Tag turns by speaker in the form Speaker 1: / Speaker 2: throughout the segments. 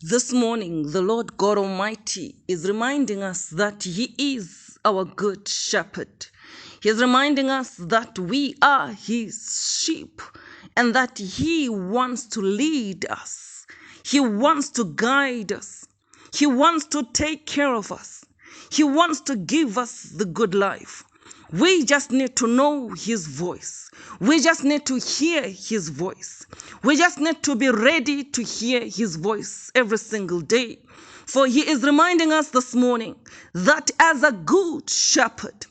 Speaker 1: This morning, the Lord God Almighty is reminding us that He is our good shepherd. He is reminding us that we are His sheep and that He wants to lead us. He wants to guide us. He wants to take care of us. He wants to give us the good life. We just need to know His voice. We just need to hear His voice. We just need to be ready to hear His voice every single day. For He is reminding us this morning that as a good shepherd,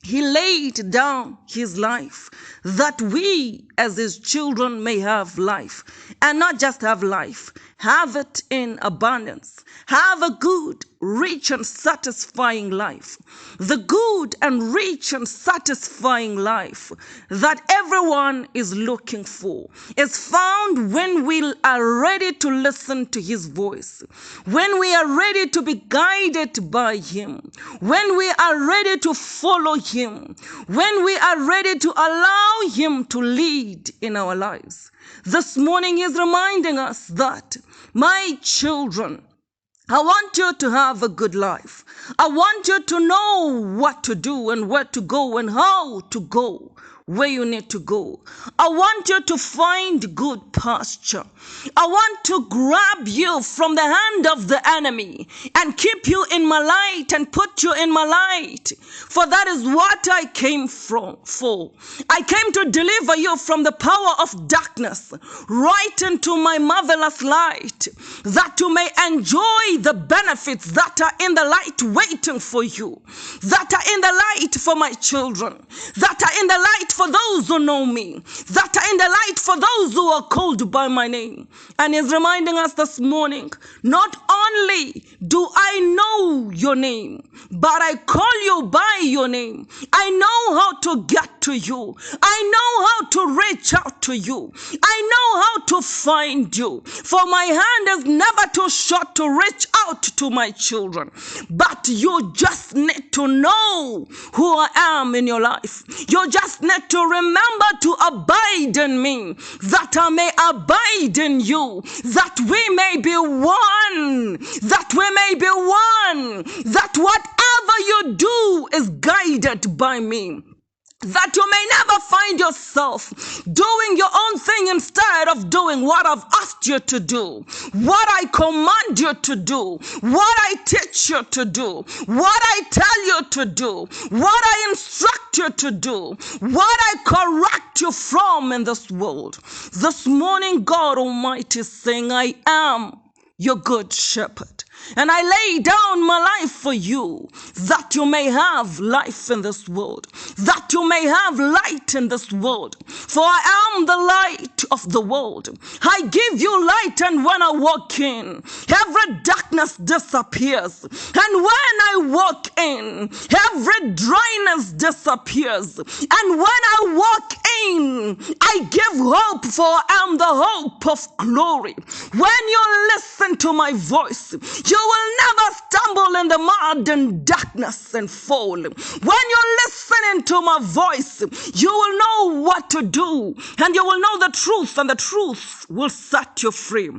Speaker 1: He laid down His life that we as His children may have life. And not just have life, have it in abundance. Have a good, rich and satisfying life. The good and rich and satisfying life that everyone is looking for is found when we are ready to listen to His voice, when we are ready to be guided by Him, when we are ready to follow Him, when we are ready to allow Him to lead in our lives. This morning He is reminding us that, my children, I want you to have a good life. I want you to know what to do and where to go and how to go where you need to go. I want you to find good pasture. I want to grab you from the hand of the enemy and keep you in my light and put you in my light. For that is what I came for. I came to deliver you from the power of darkness right into my marvelous light, that you may enjoy the benefits that are in the light waiting for you, that are in the light for my children, that are in the light for those who know me, that are in the light for those who are called by my name. And He's reminding us this morning, not only do I know your name, but I call you by your name. I know how to get to you. I know how to reach out to you. I know how to find you. For my hand is never too short to reach out to my children. But you just need to know who I am in your life. You just need to remember to abide in me, that I may abide in you, that we may be one, that we may be one, that whatever you do is guided by me, that you may never find yourself doing your own thing instead of doing what I've asked you to do, what I command you to do, what I teach you to do, what I tell you to do, what I instruct you to do, what I correct you from in this world. This morning, God Almighty is saying, I am your good shepherd, and I lay down my life for you, that you may have life in this world, that you may have light in this world. For I am the light of the world. I give you light, and when I walk in, every darkness disappears. And when I walk in, every dryness disappears. And when I walk in, I give hope, for I am the hope of glory. When you listen to my voice, you will never stumble in the mud and darkness and fall. When you're listening to my voice, you will know what to do, and you will know the truth, and the truth will set you free.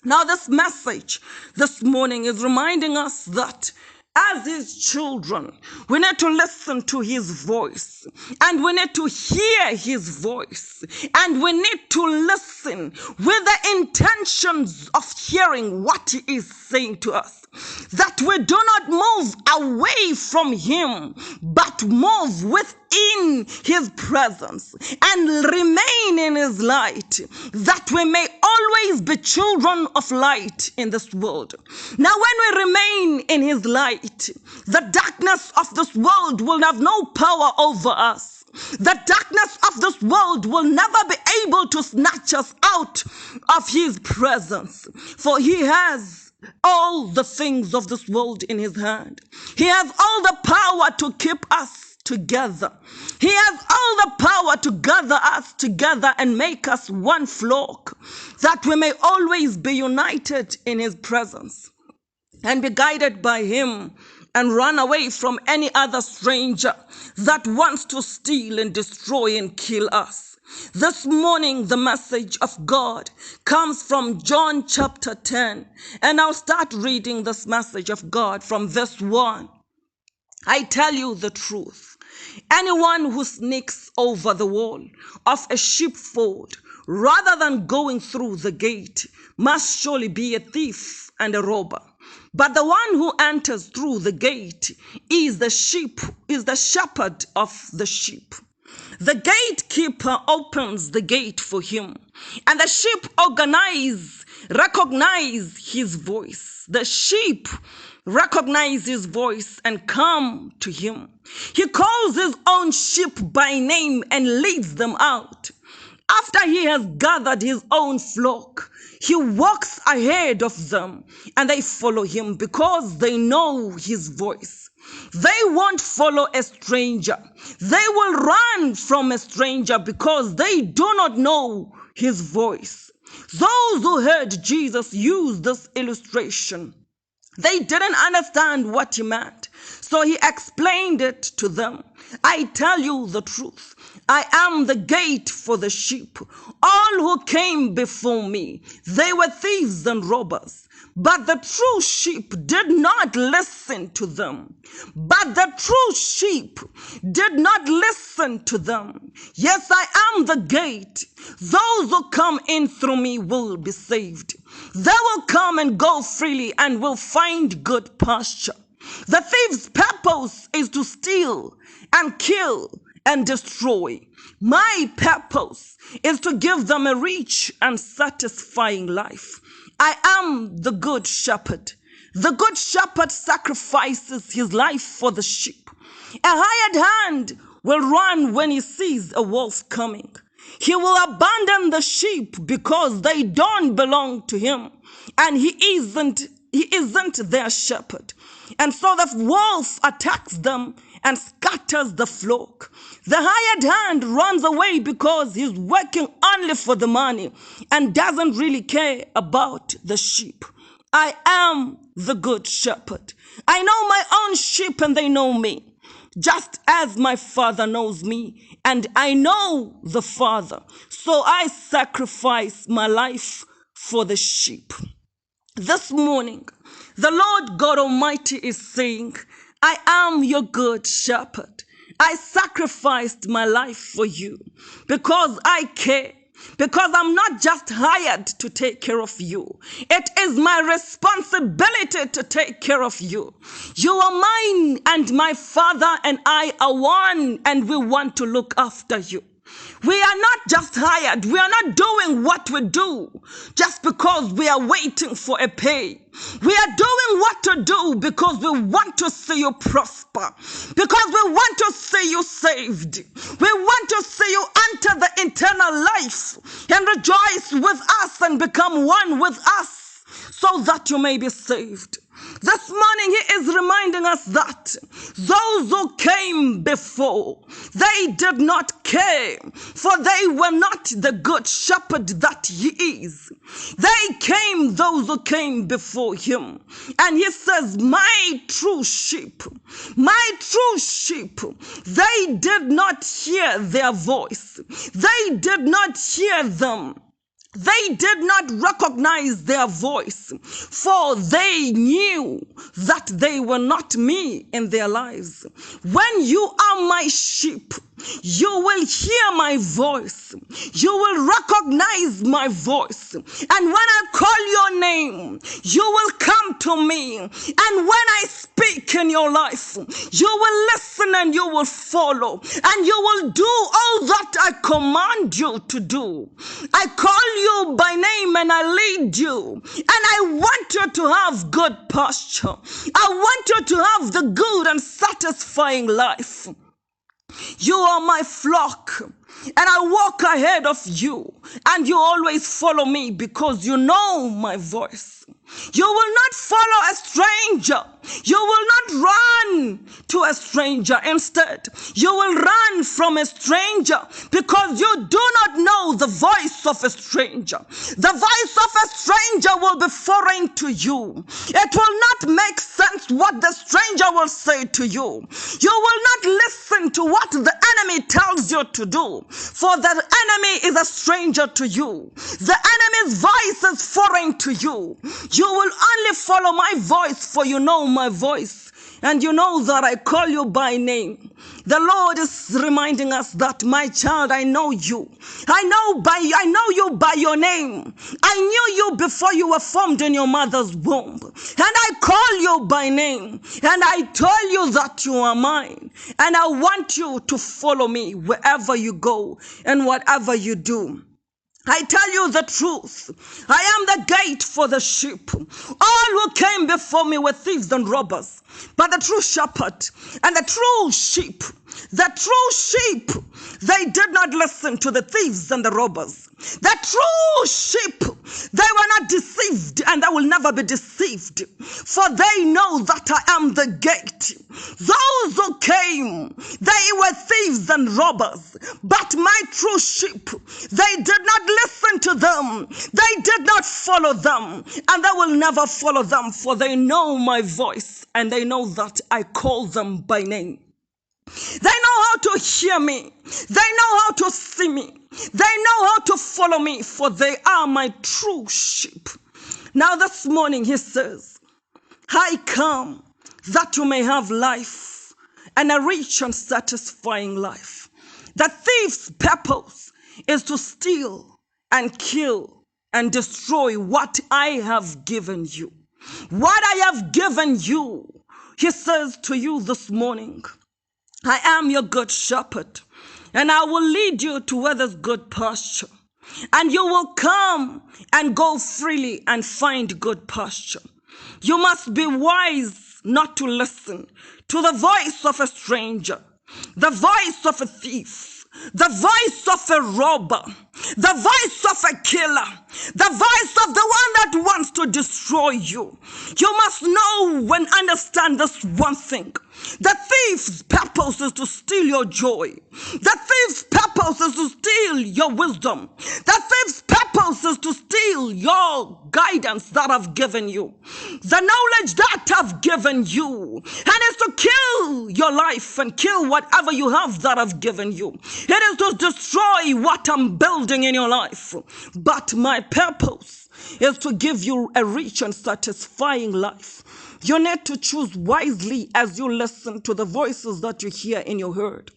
Speaker 1: Now, this message this morning is reminding us that as His children, we need to listen to His voice, and we need to hear His voice, and we need to listen with the intentions of hearing what He is saying to us, that we do not move away from Him, but move within His presence and remain in His light, that we may always be children of light in this world. Now, when we remain in His light, the darkness of this world will have no power over us. The darkness of this world will never be able to snatch us out of His presence, for He has all the things of this world in His hand. He has all the power to keep us together. He has all the power to gather us together and make us one flock, that we may always be united in His presence and be guided by Him, and run away from any other stranger that wants to steal and destroy and kill us. This morning, the message of God comes from John chapter 10, and I'll start reading this message of God from verse 1. I tell you the truth. Anyone who sneaks over the wall of a sheepfold rather than going through the gate must surely be a thief and a robber. But the one who enters through the gate is the shepherd of the sheep. The gatekeeper opens the gate for him, and the sheep recognize his voice. The sheep recognize his voice and come to him. He calls his own sheep by name and leads them out. After he has gathered his own flock, he walks ahead of them, and they follow him because they know his voice. They won't follow a stranger. They will run from a stranger because they do not know his voice. Those who heard Jesus use this illustration, they didn't understand what he meant, so he explained it to them. I tell you the truth. I am the gate for the sheep. All who came before me, they were thieves and robbers, but the true sheep did not listen to them. Yes, I am the gate. Those who come in through me will be saved. They will come and go freely and will find good pasture. The thief's purpose is to steal and kill and destroy. My purpose is to give them a rich and satisfying life. I am the good shepherd. The good shepherd sacrifices his life for the sheep. A hired hand will run when he sees a wolf coming. He will abandon the sheep because they don't belong to him, and he isn't their shepherd. And so the wolf attacks them and scatters the flock. The hired hand runs away because he's working only for the money and doesn't really care about the sheep. I am the good shepherd. I know my own sheep and they know me, just as my Father knows me, and I know the Father. So I sacrifice my life for the sheep. This morning, the Lord God Almighty is saying, I am your good shepherd. I sacrificed my life for you because I care. Because I'm not just hired to take care of you. It is my responsibility to take care of you. You are mine, and my Father and I are one, and we want to look after you. We are not just hired. We are not doing what we do just because we are waiting for a pay. We are doing what to do because we want to see you prosper, because we want to see you saved. We want to see you enter the eternal life and rejoice with us and become one with us so that you may be saved. This morning he is reminding us that those who came before, they did not care, for they were not the good shepherd that he is. Those who came before him. And he says, my true sheep, they did not hear their voice. They did not hear them. They did not recognize their voice, for they knew that they were not me in their lives. When you are my sheep, you will hear my voice. You will recognize my voice. And when I call your name, you will come to me. And when I speak in your life, you will listen and you will follow. And you will do all that I command you to do. I call you by name and I lead you. And I want you to have good pasture. I want you to have the good and satisfying life. You are my flock, and I walk ahead of you, and you always follow me because you know my voice. You will not follow a stranger. You will not run to a stranger. Instead, you will run from a stranger because you do not know the voice of a stranger. The voice of a stranger will be foreign to you. It will not make sense what the stranger will say to you. You will not listen to what the enemy tells you to do. you, for the enemy is a stranger to you. The enemy's voice is foreign to you. You will only follow my voice, for you know my voice, and you know that I call you by name. The Lord is reminding us that, my child, I know you. I know you by your name. I knew you before you were formed in your mother's womb. And I call you by name. And I tell you that you are mine. And I want you to follow me wherever you go and whatever you do. I tell you the truth. I am the gate for the sheep. All who came before me were thieves and robbers. But the true shepherd and the true sheep, they did not listen to the thieves and the robbers. The true sheep, they were not deceived, and they will never be deceived. For they know that I am the gate. Those who came, they were thieves and robbers. But my true sheep, they did not listen to them. They did not follow them, and they will never follow them, for they know my voice, and they know that I call them by name. They know how to hear me. They know how to see me. They know how to follow me, for they are my true sheep. Now this morning he says, I come that you may have life, and a rich and satisfying life. The thief's purpose is to steal and kill and destroy what I have given you. What I have given you, he says to you this morning, I am your good shepherd, and I will lead you to where there's good pasture. And you will come and go freely and find good pasture. You must be wise not to listen to the voice of a stranger, the voice of a thief, the voice of a robber, the voice of a killer, the voice of the one that wants to destroy you. You must know and understand this one thing. The thief's purpose is to steal your joy. The thief's purpose is to steal your wisdom. The thief's purpose is to steal your guidance that I've given you, the knowledge that I've given you, and it's to kill your life and kill whatever you have that I've given you. It is to destroy what I'm building in your life. But my purpose is to give you a rich and satisfying life. You need to choose wisely as you listen to the voices that you hear in your herd.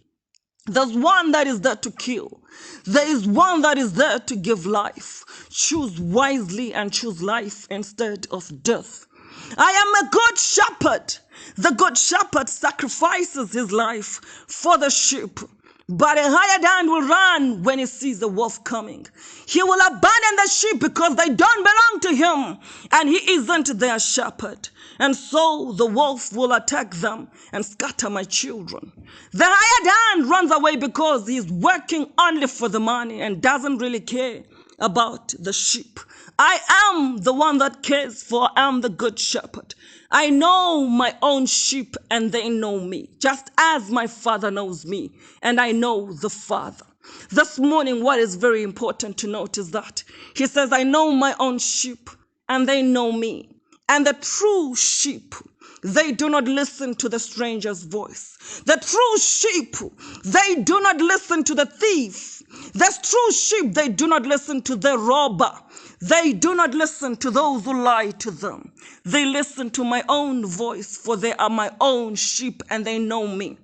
Speaker 1: There's one that is there to kill. There is one that is there to give life. Choose wisely and choose life instead of death. I am a good shepherd. The good shepherd sacrifices his life for the sheep. But a hired hand will run when he sees the wolf coming. He will abandon the sheep because they don't belong to him, and he isn't their shepherd. And so the wolf will attack them and scatter my children. The hired hand runs away because he's working only for the money and doesn't really care about the sheep. I am the one that cares, for I am the good shepherd. I know my own sheep and they know me, just as my Father knows me and I know the Father. This morning, what is very important to note is that he says, I know my own sheep and they know me. And the true sheep, they do not listen to the stranger's voice. The true sheep, they do not listen to the thief. The true sheep, they do not listen to the robber. They do not listen to those who lie to them. They listen to my own voice, for they are my own sheep and they know me.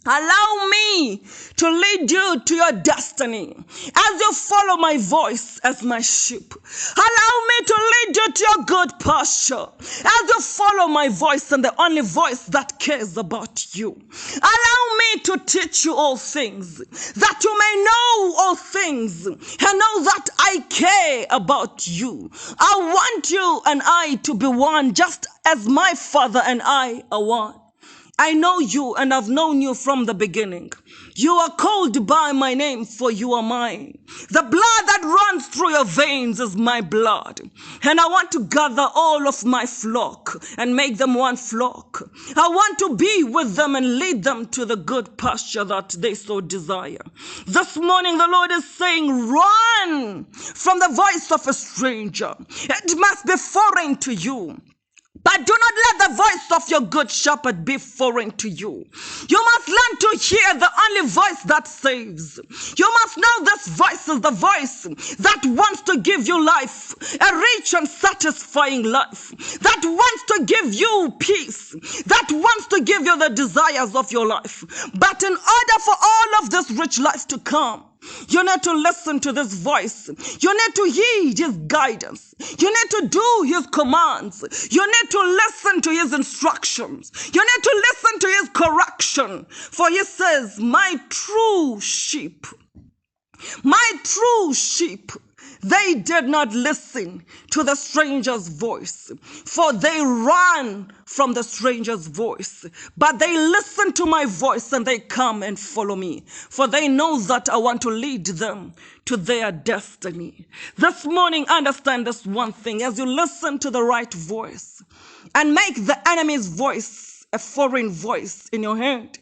Speaker 1: Allow me to lead you to your destiny as you follow my voice as my sheep. Allow me to lead you to your good pasture as you follow my voice and the only voice that cares about you. Allow me to teach you all things, that you may know all things and know that I care about you. I want you and I to be one, just as my Father and I are one. I know you and I've known you from the beginning. You are called by my name, for you are mine. The blood that runs through your veins is my blood. And I want to gather all of my flock and make them one flock. I want to be with them and lead them to the good pasture that they so desire. This morning the Lord is saying, run from the voice of a stranger. It must be foreign to you. But do not let the voice of your good shepherd be foreign to you. You must learn to hear the only voice that saves. You must know this voice is the voice that wants to give you life, a rich and satisfying life, that wants to give you peace, that wants to give you the desires of your life. But in order for all of this rich life to come, you need to listen to this voice. You need to heed his guidance. You need to do his commands. You need to listen to his instructions. You need to listen to his correction. For he says, my true sheep, they did not listen to the stranger's voice, for they ran from the stranger's voice. But they listen to my voice and they come and follow me, for they know that I want to lead them to their destiny. This morning, understand this one thing. As you listen to the right voice and make the enemy's voice a foreign voice in your head,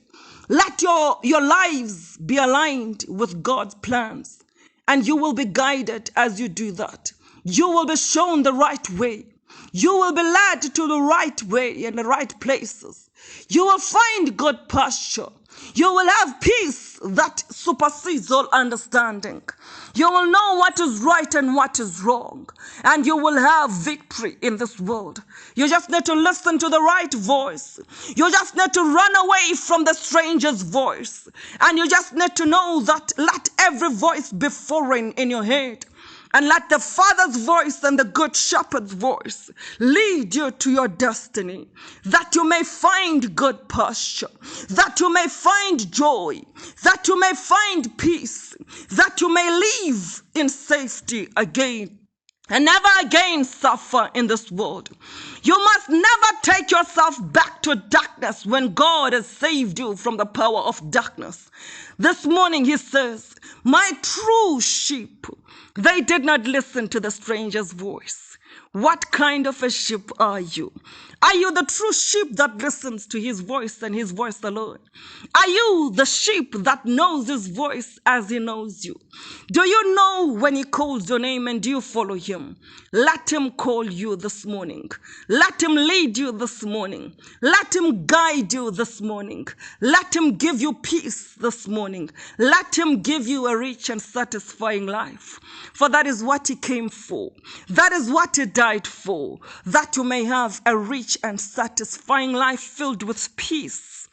Speaker 1: let your lives be aligned with God's plans. And you will be guided as you do that. You will be shown the right way. You will be led to the right way and the right places. You will find good pasture. You will have peace that supersedes all understanding. You will know what is right and what is wrong. And you will have victory in this world. You just need to listen to the right voice. You just need to run away from the stranger's voice. And you just need to know that let every voice be foreign in your head. And let the Father's voice and the Good Shepherd's voice lead you to your destiny, that you may find good pasture, that you may find joy, that you may find peace, that you may live in safety again, and never again suffer in this world. You must never take yourself back to darkness when God has saved you from the power of darkness. This morning he says, my true sheep, they did not listen to the stranger's voice. What kind of a sheep are you? Are you the true sheep that listens to his voice and his voice alone? Are you the sheep that knows his voice as he knows you? Do you know when he calls your name and do you follow him? Let him call you this morning. Let him lead you this morning. Let him guide you this morning. Let him give you peace this morning. Let him give you a rich and satisfying life. For that is what he came for. That is what he died for. That you may have a rich and satisfying life filled with peace.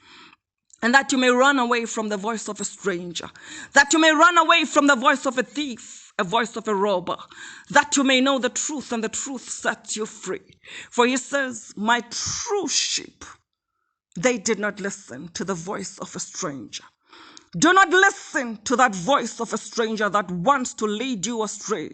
Speaker 1: And that you may run away from the voice of a stranger. That you may run away from the voice of a thief, a voice of a robber. That you may know the truth and the truth sets you free. For he says, my true sheep, they did not listen to the voice of a stranger. Do not listen to that voice of a stranger that wants to lead you astray,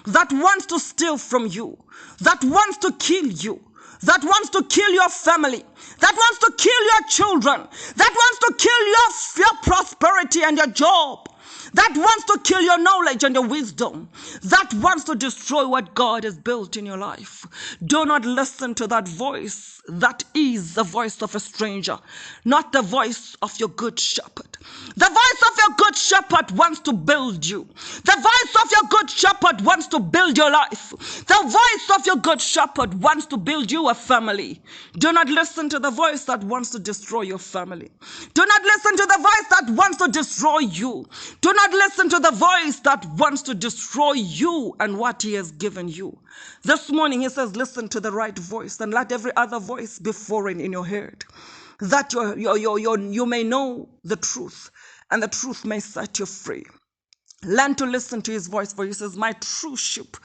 Speaker 1: that wants to steal from you, that wants to kill you, that wants to kill your family, that wants to kill your children, that wants to kill your prosperity and your job, that wants to kill your knowledge and your wisdom, that wants to destroy what God has built in your life. Do not listen to that voice. That is the voice of a stranger, not the voice of your good shepherd. The voice of your good shepherd wants to build you. The voice of your good shepherd wants to build your life. The voice of your good shepherd wants to build you a family. Do not listen to the voice that wants to destroy your family. Do not listen to the voice that wants to destroy you. Do not listen to the voice that wants to destroy you and what he has given you. This morning he says, listen to the right voice and let every other voice be foreign in your head, that you may know the truth and the truth may set you free. Learn to listen to his voice, for he says, my true sheep,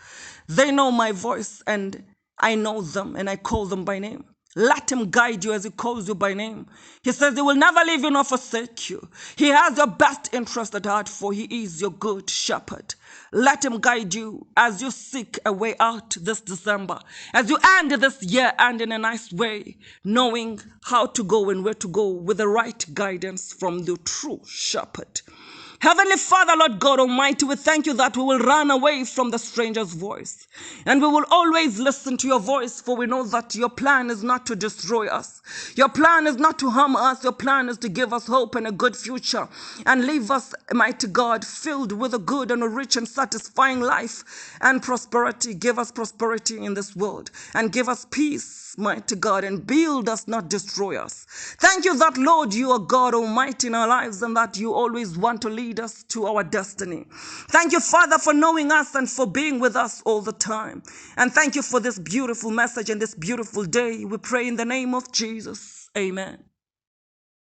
Speaker 1: they know my voice and I know them and I call them by name. Let him guide you as he calls you by name. He says he will never leave you nor forsake you. He has your best interest at heart, for he is your good shepherd. Let him guide you as you seek a way out this December, as you end this year and in a nice way, knowing how to go and where to go with the right guidance from the true shepherd. Heavenly Father, Lord God Almighty, we thank you that we will run away from the stranger's voice. And we will always listen to your voice, for we know that your plan is not to destroy us. Your plan is not to harm us. Your plan is to give us hope and a good future and leave us, mighty God, filled with a good and a rich and satisfying life and prosperity. Give us prosperity in this world and give us peace, mighty God, and build us, not destroy us. Thank you that, Lord, you are God Almighty in our lives and that you always want to lead us to our destiny. Thank you, Father, for knowing us and for being with us all the time. And thank you for this beautiful message and this beautiful day. We pray in the name of Jesus. Amen.